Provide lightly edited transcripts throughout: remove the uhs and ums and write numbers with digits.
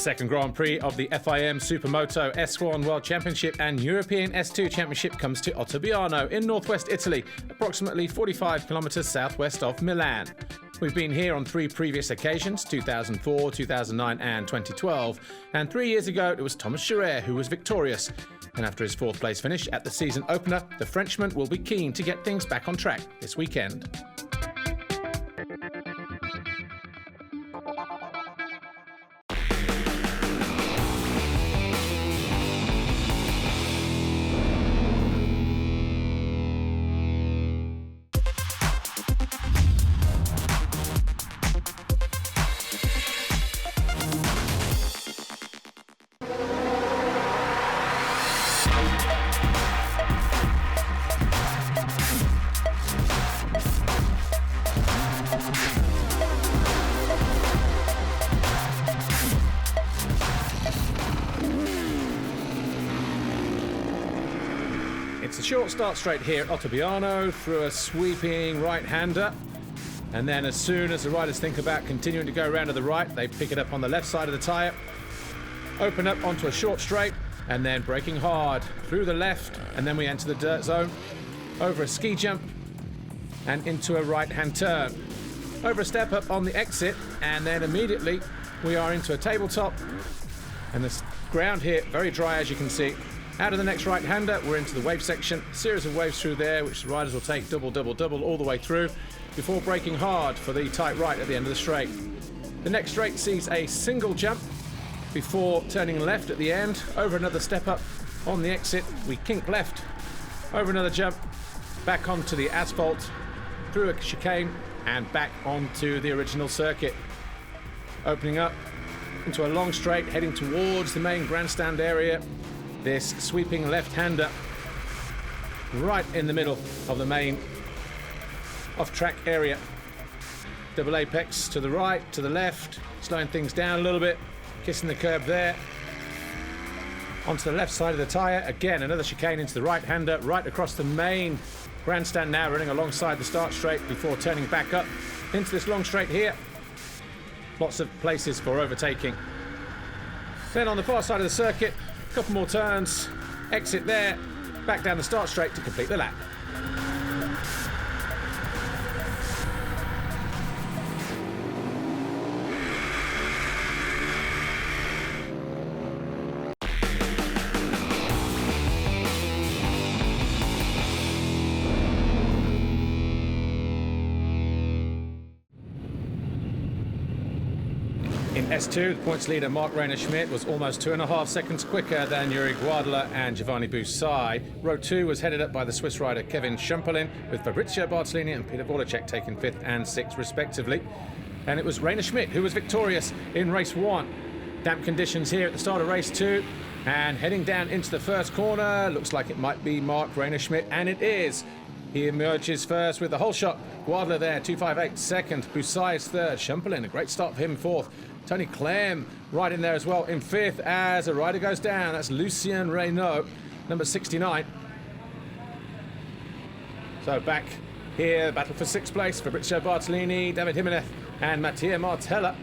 second Grand Prix of the FIM Supermoto S1 World Championship and European S2 Championship comes to Ottobiano in northwest Italy, approximately 45 kilometres southwest of Milan. We've been here on 3 previous occasions, 2004, 2009 and 2012, and 3 years ago it was Thomas CHAREYRE who was victorious. And after his 4th place finish at the season opener, the Frenchman will be keen to get things back on track this weekend. It's a short start straight here at Ottobiano through a sweeping right-hander. And then as soon as the riders think about continuing to go around to the right, they pick it up on the left side of the tyre, open up onto a short straight, and then braking hard through the left, and then we enter the dirt zone, over a ski jump, and into a right-hand turn. Over a step up on the exit, and then immediately we are into a tabletop, and the ground here very dry as you can see. Out of the next right-hander, we're into the wave section. A series of waves through there, which the riders will take double, double, double all the way through before braking hard for the tight right at the end of the straight. The next straight sees a single jump before turning left at the end. Over another step up on the exit, we kink left. Over another jump, back onto the asphalt, through a chicane, and back onto the original circuit. Opening up into a long straight, heading towards the main grandstand area. This sweeping left-hander right in the middle of the main off-track area. Double apex to the right, to the left, slowing things down a little bit, kissing the curb there. Onto the left side of the tyre, again another chicane into the right-hander, right across the main grandstand now, running alongside the start straight before turning back up into this long straight here. Lots of places for overtaking. Then on the far side of the circuit, couple more turns, exit there, back down the start straight to complete the lap. In S2, the points leader Marc Reiner Schmidt was almost 2.5 seconds quicker than Yuri Guadala and Giovanni Busai. Row 2 was headed up by the Swiss rider Kevin Schumperlin, with Fabrizio Bartolini and Peter Voracek taking 5th and 6th respectively. And it was Reiner Schmidt who was victorious in race 1. Damp conditions here at the start of race 2, and heading down into the first corner, looks like it might be Marc Reiner Schmidt, and it is. He emerges first with the whole shot. Guadala there, 2.58 second. Busai is 3rd. Schumperlin, a great start for him, 4th. Tony Clem right in there as well in 5th as a rider goes down. That's Lucien Reynaud, number 69. So back here, battle for 6th place. Fabrizio Bartolini, David Jimenez and Mattia Martella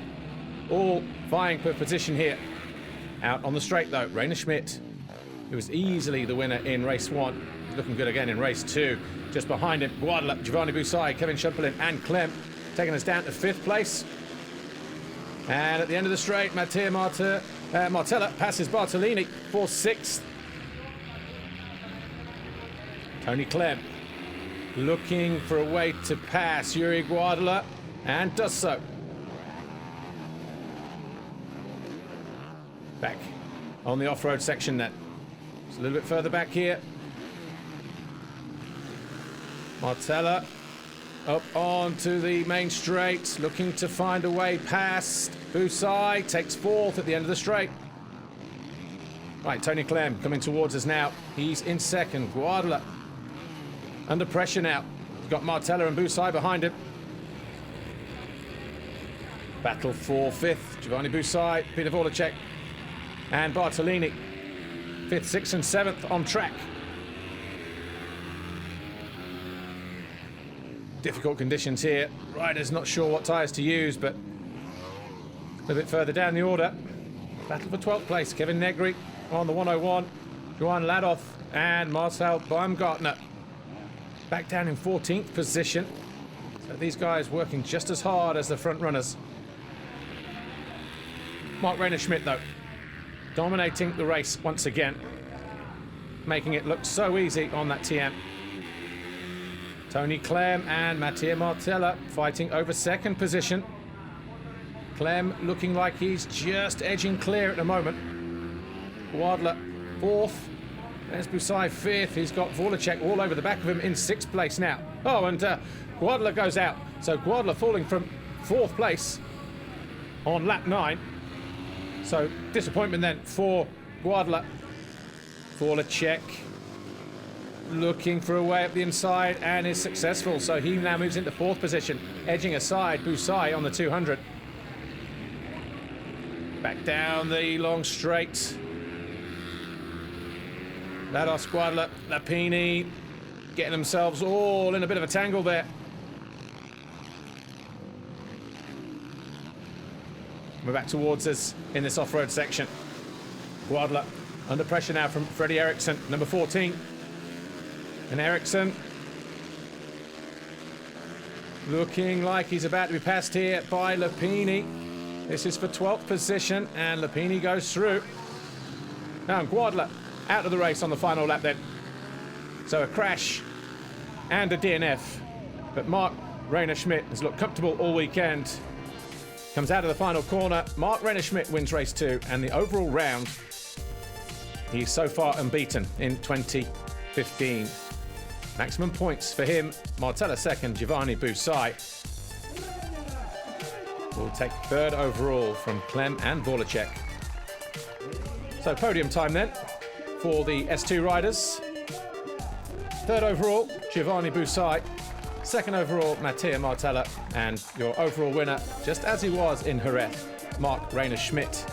all vying for position here. Out on the straight though, Reiner Schmidt, who was easily the winner in race 1. Looking good again in race 2. Just behind him, Guadala, Giovanni Busai, Kevin Schumperlin and Clem taking us down to 5th place. And at the end of the straight, Mattia Martella passes Bartolini for 6th. Tony Clem looking for a way to pass Yuri Guadala and does so. Back on the off-road section then. It's a little bit further back here. Martella up onto the main straight, looking to find a way past. Busai takes 4th at the end of the straight. Right, Tony Clem coming towards us now. He's in 2nd. Guadala under pressure now. We've got Martella and Busai behind him. Battle for 5th. Giovanni Busai, Peter Voracek and Bartolini. 5th, 6th and 7th on track. Difficult conditions here. Riders not sure what tyres to use, but a little bit further down the order. Battle for 12th place. Kevin Negri on the 101. Johan Ladov and Marcel Baumgartner back down in 14th position. So these guys working just as hard as the front runners. Marc Reiner Schmidt, though, dominating the race once again, making it look so easy on that TM. Tony Clem and Mattia Martella fighting over second position. Clem looking like he's just edging clear at the moment. Wadler fourth. There's Busai fifth. He's got Voracek all over the back of him in sixth place now. Oh, and Guadler goes out. So Guadler falling from fourth place on lap 9. So disappointment then for Guadler. Voracek looking for a way up the inside and is successful. So he now moves into fourth position, edging aside Busai on the 200. Back down the long straight. Lados, Guadler, Lapini getting themselves all in a bit of a tangle there. We're back towards us in this off-road section. Guadler under pressure now from Freddie Eriksson, number 14. And Eriksson looking like he's about to be passed here by Lapini. This is for 12th position, and Lapini goes through. Now Guadler out of the race on the final lap then. So a crash and a DNF. But Marc Reiner Schmidt has looked comfortable all weekend. Comes out of the final corner. Marc Reiner Schmidt wins race 2, and the overall round, he's so far unbeaten in 2015. Maximum points for him. Martella second, Giovanni Busai will take third overall from Clem and Voracek. So podium time then for the S2 riders. Third overall, Giovanni Busai. Second overall, Mattia Martella. And your overall winner, just as he was in Jerez, Marc Reiner Schmidt.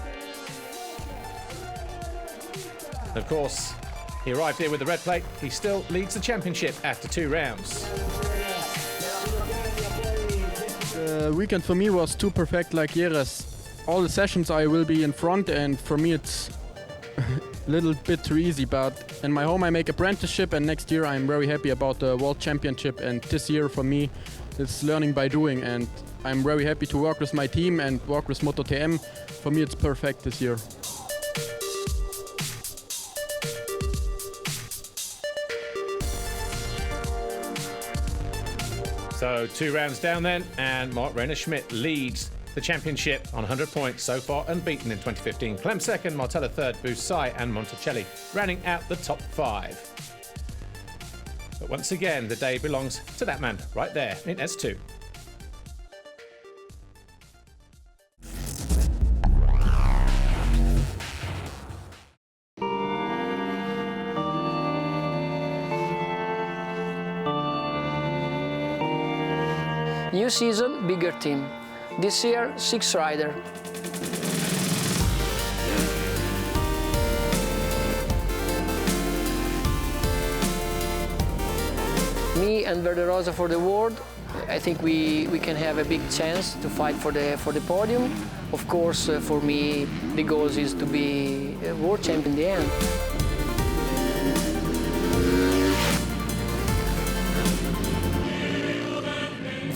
Of course, he arrived here with the red plate. He still leads the championship after 2 rounds. The weekend for me was too perfect like Jerez. All the sessions I will be in front, and for me it's a little bit too easy, but in my home I make apprenticeship, and next year I'm very happy about the World Championship, and this year for me it's learning by doing, and I'm very happy to work with my team and work with Moto TM. For me it's perfect this year. So 2 rounds down then, and Marc Reiner Schmidt leads the championship on 100 points, so far unbeaten in 2015. Clem second, Martella third, Busai and Monticelli rounding out the top 5. But once again, the day belongs to that man right there in S2. New season, bigger team. This year, 6 riders. Me and Verde Rosa for the world. I think we can have a big chance to fight for the podium. Of course, for me, the goal is to be a world champion in the end.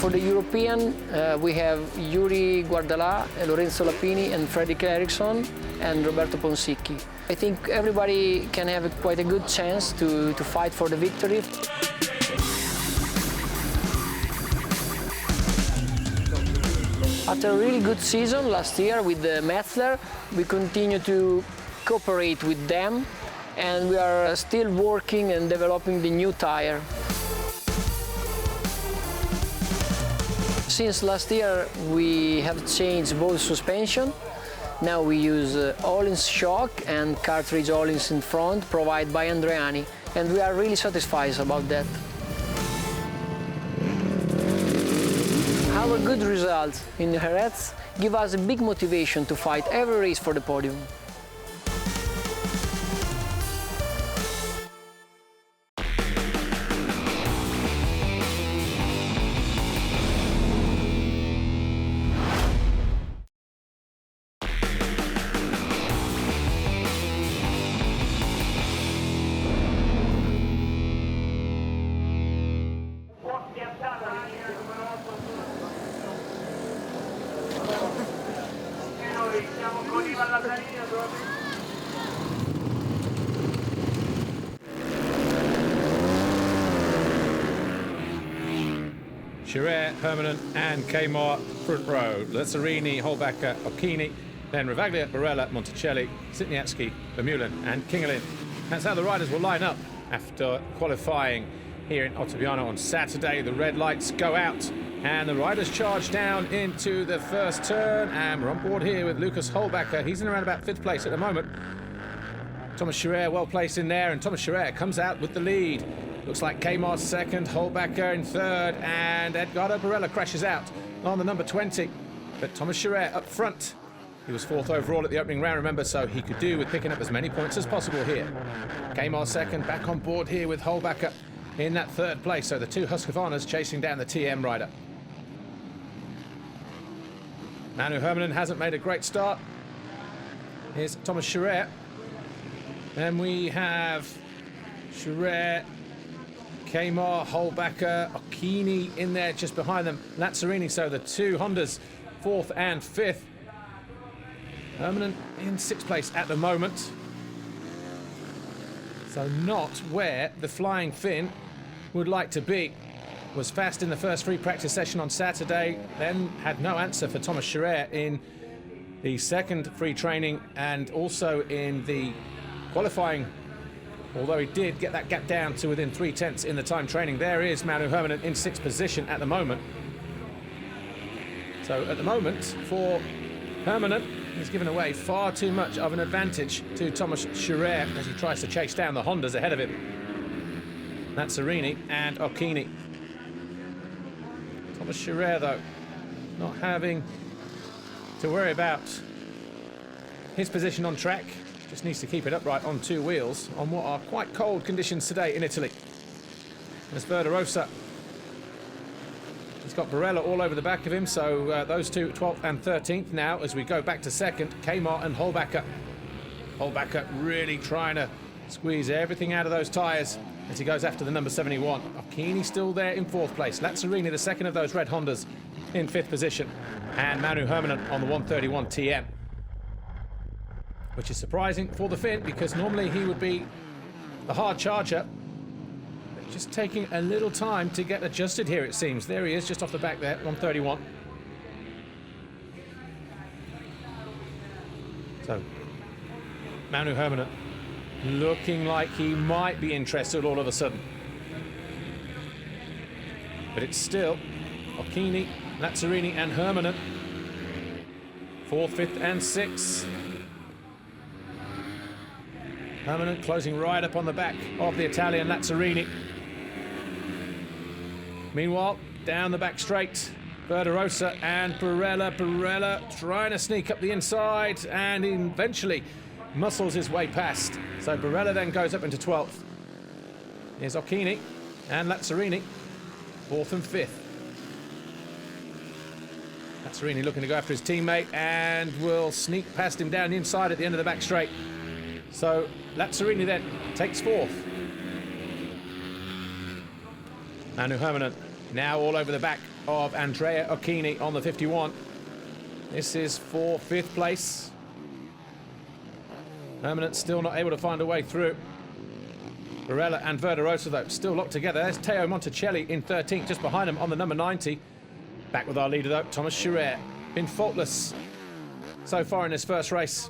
For the European, we have Yuri Guardalà, Lorenzo Lapini, and Fredrik Eriksson, and Roberto Ponsicchi. I think everybody can have quite a good chance to fight for the victory. After a really good season last year with the Metzler, we continue to cooperate with them, and we are still working and developing the new tire. Since last year, we have changed both suspension. Now we use Öhlins shock and cartridge Öhlins in front, provided by Andreani, and we are really satisfied about that. Our good results in Jerez give us a big motivation to fight every race for the podium. CHAREYRE, Permanent, and KEJMAR front row. LAZZARINI, HOELLBACHER, OCCHINI, then Ravaglia, Barella, Monticelli, Sitniatsky, Vermeulen, and Kingelin. That's how the riders will line up after qualifying here in Ottobiano on Saturday. The red lights go out and the riders charge down into the first turn, and we're on board here with Lukas HOELLBACHER. He's in around about 5th place at the moment. Thomas CHAREYRE well placed in there, and Thomas CHAREYRE comes out with the lead. Looks like KEJMAR 2nd, HOELLBACHER in 3rd, and Edgardo Barella crashes out on the number 20. But Thomas CHAREYRE up front. He was 4th overall at the opening round, remember, so he could do with picking up as many points as possible here. KEJMAR 2nd, back on board here with HOELLBACHER in that 3rd place, so the two Husqvarnas chasing down the TM rider. Manu Hermanen hasn't made a great start. Here's Thomas CHAREYRE. Then we have CHAREYRE, KEJMAR, HOELLBACHER, OCCHINI in there just behind them. LAZZARINI, so the two Hondas, 4th and 5th. Hermanen in 6th place at the moment. So not where the Flying Finn would like to be. Was fast in the first free practice session on Saturday, then had no answer for Thomas CHAREYRE in the second free training and also in the qualifying, although he did get that gap down to within 3/10 in the time training. There is Manu Hermanen in 6th position at the moment. So at the moment, for Hermanen, he's given away far too much of an advantage to Thomas CHAREYRE as he tries to chase down the Hondas ahead of him. LAZZARINI and OCCHINI. Thomas CHAREYRE, though, not having to worry about his position on track. Just needs to keep it upright on two wheels on what are quite cold conditions today in Italy. There's Verderosa. He's got Barella all over the back of him, so those two, 12th and 13th now as we go back to 2nd, KEJMAR and HOELLBACHER. HOELLBACHER really trying to squeeze everything out of those tyres as he goes after the number 71. OCCHINI still there in 4th place. LAZZARINI, the second of those red Hondas, in 5th position. And Manu Hermanen on the 131 TM. Which is surprising for the Finn, because normally he would be the hard charger. But just taking a little time to get adjusted here, it seems. There he is, just off the back there, 131. So, Manu Hermanen looking like he might be interested all of a sudden. But it's still OCCHINI, LAZZARINI and Hermanen. 4th, 5th and 6th. Hermanen closing right up on the back of the Italian LAZZARINI. Meanwhile, down the back straight, Verderosa and Barella. Barella trying to sneak up the inside and eventually muscles his way past. So Barella then goes up into 12th. Here's OCCHINI and LAZZARINI, 4th and 5th. LAZZARINI looking to go after his teammate and will sneak past him down the inside at the end of the back straight. So LAZZARINI then takes 4th. Manu Hermanen now all over the back of Andrea OCCHINI on the 51. This is for 5th place. Hermanen still not able to find a way through. Barella and Verderosa, though, still locked together. There's Teo Monticelli in 13th, just behind him on the number 90. Back with our leader, though, Thomas CHAREYRE. Been faultless so far in this first race.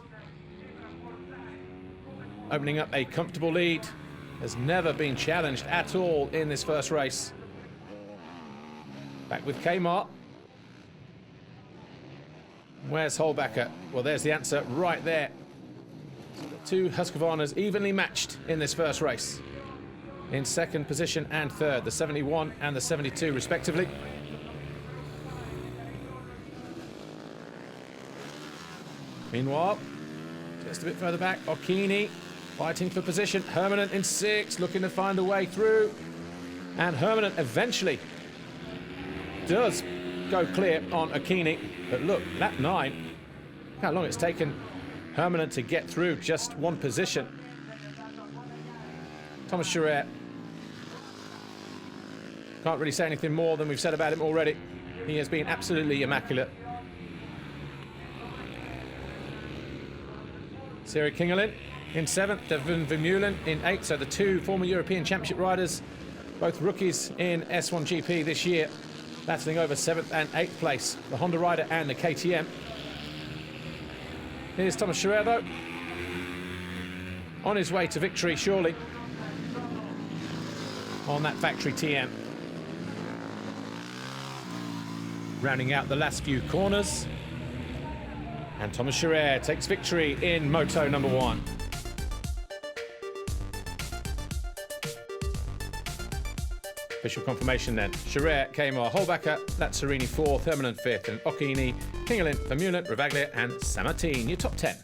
Opening up a comfortable lead. Has never been challenged at all in this first race. Back with KEJMAR. Where's HOELLBACHER? Well, there's the answer right there. The two Husqvarnas evenly matched in this first race. In 2nd position and 3rd, the 71 and the 72 respectively. Meanwhile, just a bit further back, OCCHINI fighting for position. Hermanen in 6th, looking to find a way through. And Hermanen eventually does go clear on OCCHINI. But look, lap 9, look how long it's taken Hermanen to get through just one position. Thomas CHAREYRE. Can't really say anything more than we've said about him already. He has been absolutely immaculate. Siri Kingelin in 7th, Devin Vermeulen in 8th. So the two former European Championship riders, both rookies in S1GP this year, battling over 7th and 8th place, the Honda rider and the KTM. Here's Thomas CHAREYRE though, on his way to victory surely on that factory TM. Rounding out the last few corners, and Thomas CHAREYRE takes victory in Moto number 1. Official confirmation then. CHAREYRE, KEJMAR, HOELLBACHER, LAZZARINI 4th, Hermanen 5th, and OCCHINI, Kingelin, Vermeulen, Ravaglia, and Sammartin. Your top 10.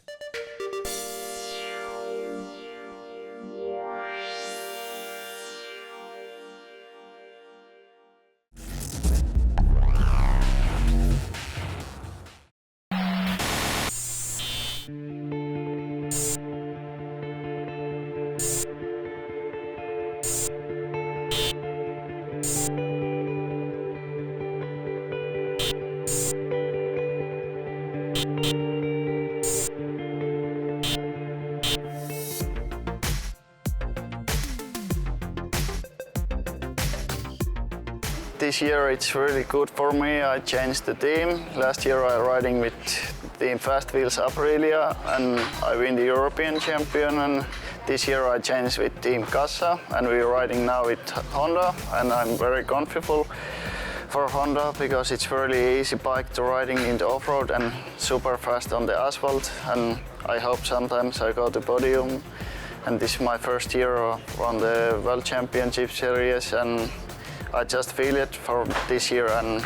This year it's really good for me. I changed the team. Last year I riding with Team Fast Wheels Aprilia and I win the European champion, and this year I changed with Team Kassa and we're riding now with Honda, and I'm very confident for Honda because it's really easy bike to riding in the off-road and super fast on the asphalt, and I hope sometimes I go to podium. And this is my first year on the World Championship Series, and I just feel it for this year, and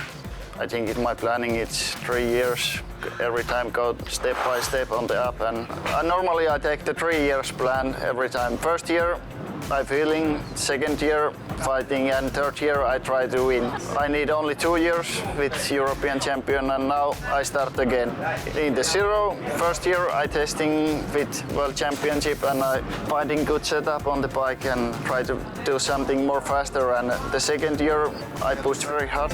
I think in my planning it's 3 years. Every time go step by step on the up, and normally I take the 3 years plan every time. First year I feeling, second year fighting, and third year I try to win. I need only 2 years with European champion, and now I start again. In the zero, first year I testing with World Championship and I finding good setup on the bike and try to do something more faster, and the second year I pushed very hard.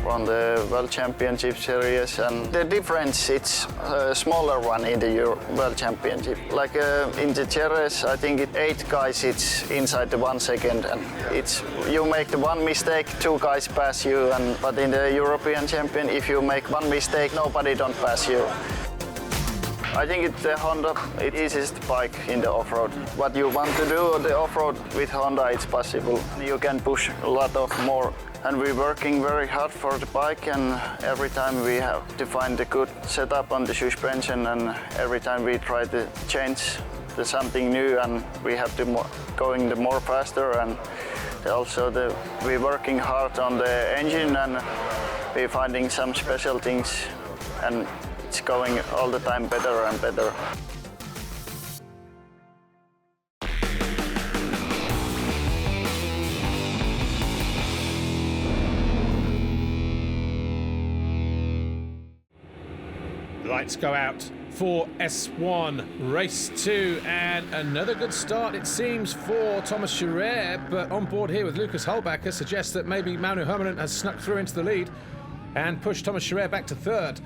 On the World Championship Series, and the difference it's a smaller one in the World Championship. Like in the Jerez, I think 8 guys it's inside the 1 second, and it's you make the one mistake, 2 guys pass you, and but in the European Champion, if you make one mistake, nobody don't pass you. I think it's the Honda, it easiest bike in the off-road. What you want to do on the off-road with Honda, it's possible. You can push a lot of more. And we're working very hard for the bike, and every time we have to find a good setup on the suspension, and every time we try to change to something new, and we have to going the more faster, and also we're working hard on the engine, and we're finding some special things, and it's going all the time better and better. Lights go out for S1 Race 2, and another good start it seems for Thomas CHAREYRE, but on board here with Lukas HOELLBACHER suggests that maybe Manu Hermanen has snuck through into the lead and pushed Thomas CHAREYRE back to 3rd.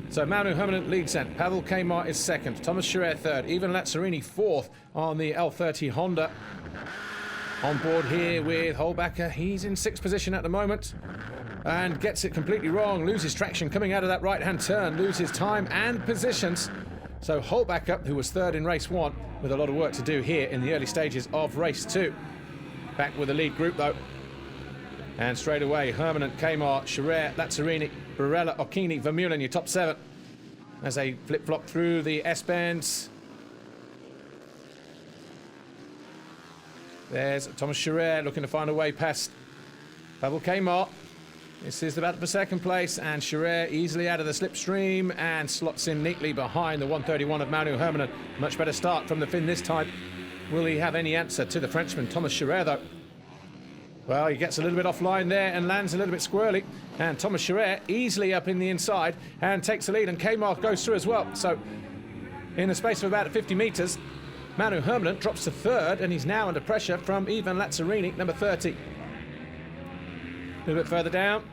So Manu Hermanen leads then, Pavel KEJMAR is 2nd, Thomas CHAREYRE 3rd, Ivan LAZZARINI 4th on the L30 Honda. On board here with HOELLBACHER, he's in 6th position at the moment and gets it completely wrong, loses traction coming out of that right-hand turn, loses time and positions. So HOELLBACHER, who was 3rd in race 1, with a lot of work to do here in the early stages of race 2. Back with the lead group though. And straight away, Hermanen, KEJMAR, CHAREYRE, LAZZARINI, Barella, OCCHINI, Vermeulen, your top 7. As they flip-flop through the S-bends. There's Thomas CHAREYRE looking to find a way past Pavel KEJMAR. This is the battle for 2nd place, and CHAREYRE easily out of the slipstream and slots in neatly behind the 131 of Manu Hermanen. Much better start from the Finn this time. Will he have any answer to the Frenchman, Thomas CHAREYRE, though? Well, he gets a little bit offline there and lands a little bit squirrely. And Thomas CHAREYRE easily up in the inside and takes the lead, and KEJMAR goes through as well. So in the space of about 50 metres, Manu Hermanen drops to 3rd, and he's now under pressure from Ivan LAZZARINI, number 30. A little bit further down,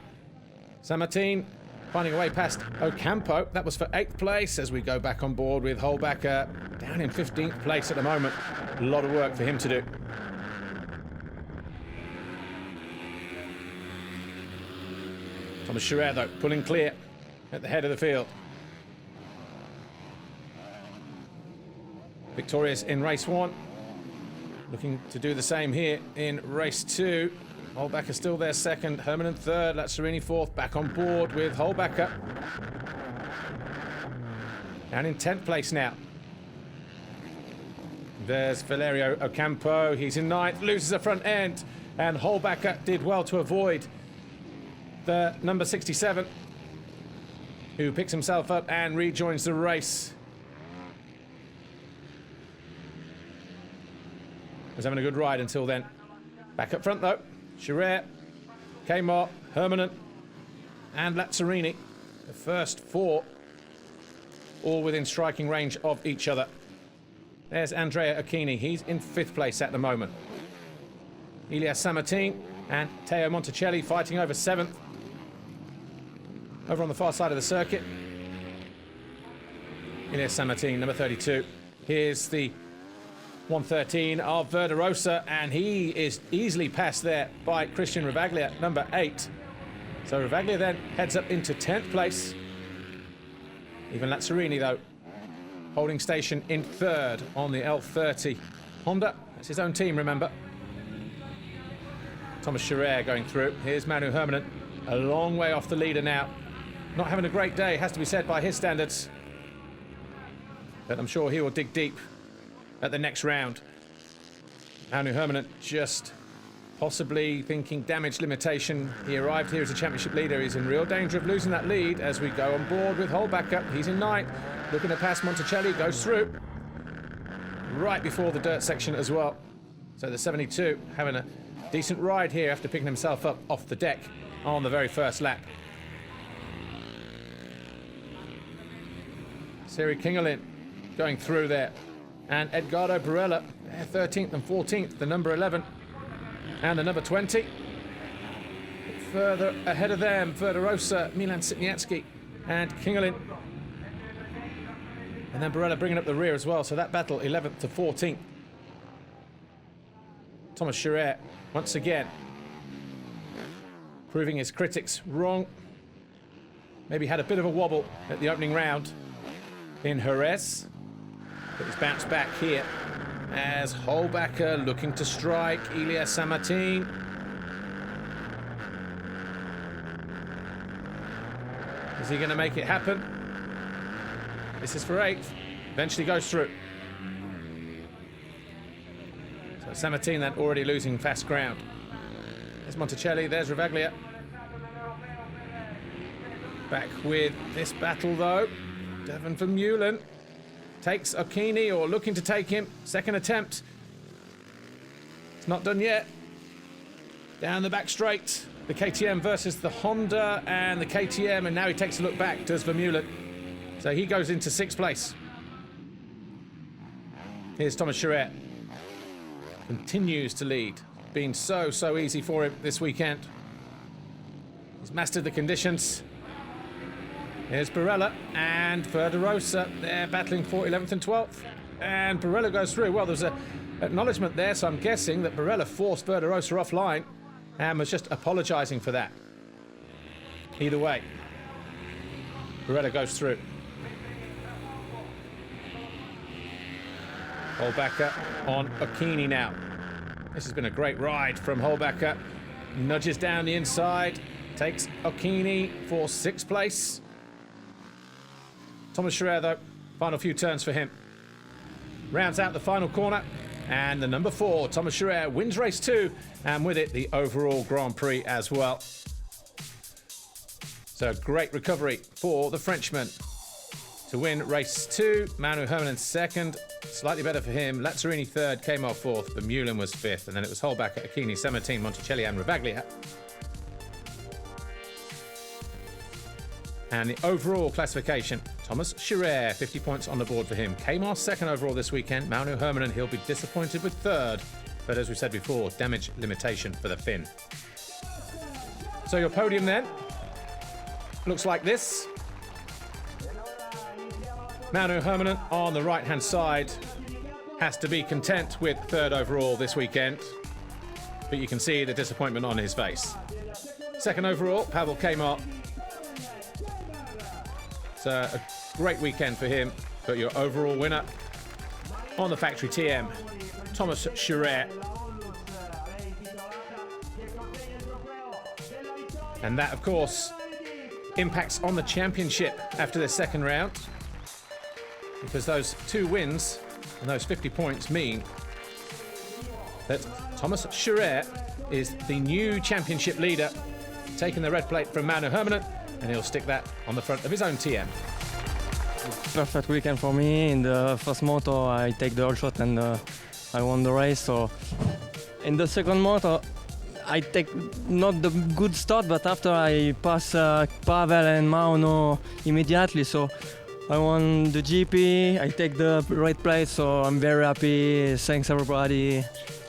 Sammartin finding a way past Ocampo. That was for 8th place as we go back on board with HOELLBACHER down in 15th place at the moment. A lot of work for him to do. Thomas CHAREYRE, though, pulling clear at the head of the field. Victorious in race 1. Looking to do the same here in race 2. HOELLBACHER still there second, Hermann in third, LAZZARINI fourth, back on board with HOELLBACHER. Down in 10th place now. There's Valerio Ocampo, he's in 9th, loses the front end, and HOELLBACHER did well to avoid the number 67, who picks himself up and rejoins the race. Was having a good ride until then. Back up front though, CHAREYRE, KEJMAR, Hermann, and LAZZARINI. The first 4, all within striking range of each other. There's Andrea OCCHINI, he's in 5th place at the moment. Elias Sammartin and Teo Monticelli fighting over 7th. Over on the far side of the circuit, Elias Sammartin, number 32. Here's the 113 of Verderosa, and he is easily passed there by Christian Ravaglia, number 8. So Ravaglia then heads up into 10th place. Even LAZZARINI, though, holding station in 3rd on the L30 Honda. That's his own team, remember. Thomas CHAREYRE going through. Here's Manu Hermann, a long way off the leader now. Not having a great day, has to be said by his standards. But I'm sure he will dig deep at the next round. Manu Hermann just possibly thinking damage limitation. He arrived here as a championship leader. He's in real danger of losing that lead as we go on board with HOELLBACHER. He's in 9th, looking to pass Monticelli, goes through. Right before the dirt section as well. So the 72 having a decent ride here after picking himself up off the deck on the very first lap. Siri Kingerlin going through there. And Edgardo Barella, 13th and 14th, the number 11 and the number 20. Further ahead of them, Verderosa, Milan Sitniatsky and Kingerlin. And then Barella bringing up the rear as well, so that battle 11th to 14th. Thomas CHAREYRE, once again, proving his critics wrong. Maybe had a bit of a wobble at the opening round in Jerez. But he's bounced back here as HOELLBACHER looking to strike. Elias Sammartin. Is he going to make it happen? This is for 8th. Eventually goes through. So Sammartin then already losing fast ground. There's Monticelli, there's Ravaglia. Back with this battle though. Devon Vermeulen takes OCCHINI, or looking to take him. Second attempt. It's not done yet. Down the back straight. The KTM versus the Honda and the KTM, and now he takes a look back, does Vermeulen. So he goes into 6th place. Here's Thomas CHAREYRE. Continues to lead. Been so easy for him this weekend. He's mastered the conditions. Here's Barella and Verderosa. They're battling for 11th and 12th. And Barella goes through. Well, there's an acknowledgement there, so I'm guessing that Barella forced Verderosa offline and was just apologising for that. Either way, Barella goes through. HOELLBACHER on OCCHINI now. This has been a great ride from HOELLBACHER. Nudges down the inside. Takes OCCHINI for 6th place. Thomas CHAREYRE, though, final few turns for him. Rounds out the final corner, and the number 4, Thomas CHAREYRE, wins race 2, and with it, the overall Grand Prix as well. So, great recovery for the Frenchman to win race 2. Manu Hermann 2nd, slightly better for him. LAZZARINI 3rd, KEJMAR 4th, Vermeulen was 5th, and then it was HOELLBACHER, OCCHINI, Sammartin, Monticelli, and Ravaglia. And the overall classification, Thomas CHAREYRE, 50 points on the board for him. KEJMAR 2nd overall this weekend. Manu Hermann, and he'll be disappointed with 3rd. But as we said before, damage limitation for the Finn. So your podium then. looks like this. Manu Hermanen on the right-hand side has to be content with third overall this weekend, but you can see the disappointment on his face. Second overall, Pavel KEJMAR. It's a great weekend for him, but your overall winner on the factory TM, Thomas CHAREYRE. And that, of course, impacts on the championship after the second round, because those 2 wins and those 50 points mean that Thomas CHAREYRE is the new championship leader, taking the red plate from Manu Hermanen, and he'll stick that on the front of his own TM. Perfect weekend for me. In the first moto, I take the holeshot and I won the race. So in the second moto, I take not the good start, but after I pass Pavel and Mauno immediately, so I won the GP. I take the red plate, so I'm very happy. Thanks everybody,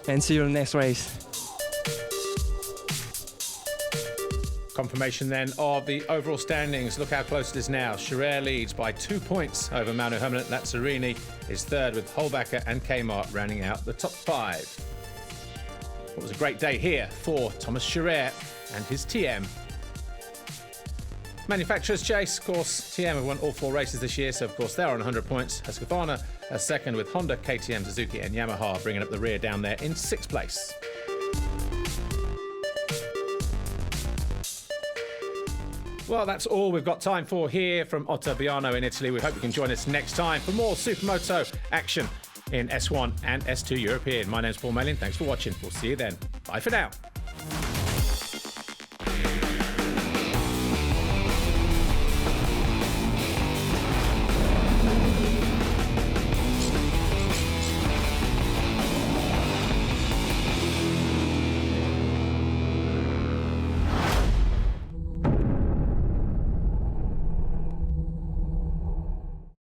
and see you in the next race. Confirmation then of the overall standings. Look how close it is now. CHAREYRE leads by 2 points over Manu Hermanen. LAZZARINI is third with HOELLBACHER and KEJMAR rounding out the top 5. It was a great day here for Thomas CHAREYRE and his TM. Manufacturers chase, of course, TM have won all 4 races this year, so of course they're on 100 points. Husqvarna are second with Honda, KTM, Suzuki and Yamaha bringing up the rear down there in 6th place. Well, that's all we've got time for here from Ottobiano in Italy. We hope you can join us next time for more Supermoto action in S1 and S2 European. My name's Paul Malin. Thanks for watching. We'll see you then. Bye for now.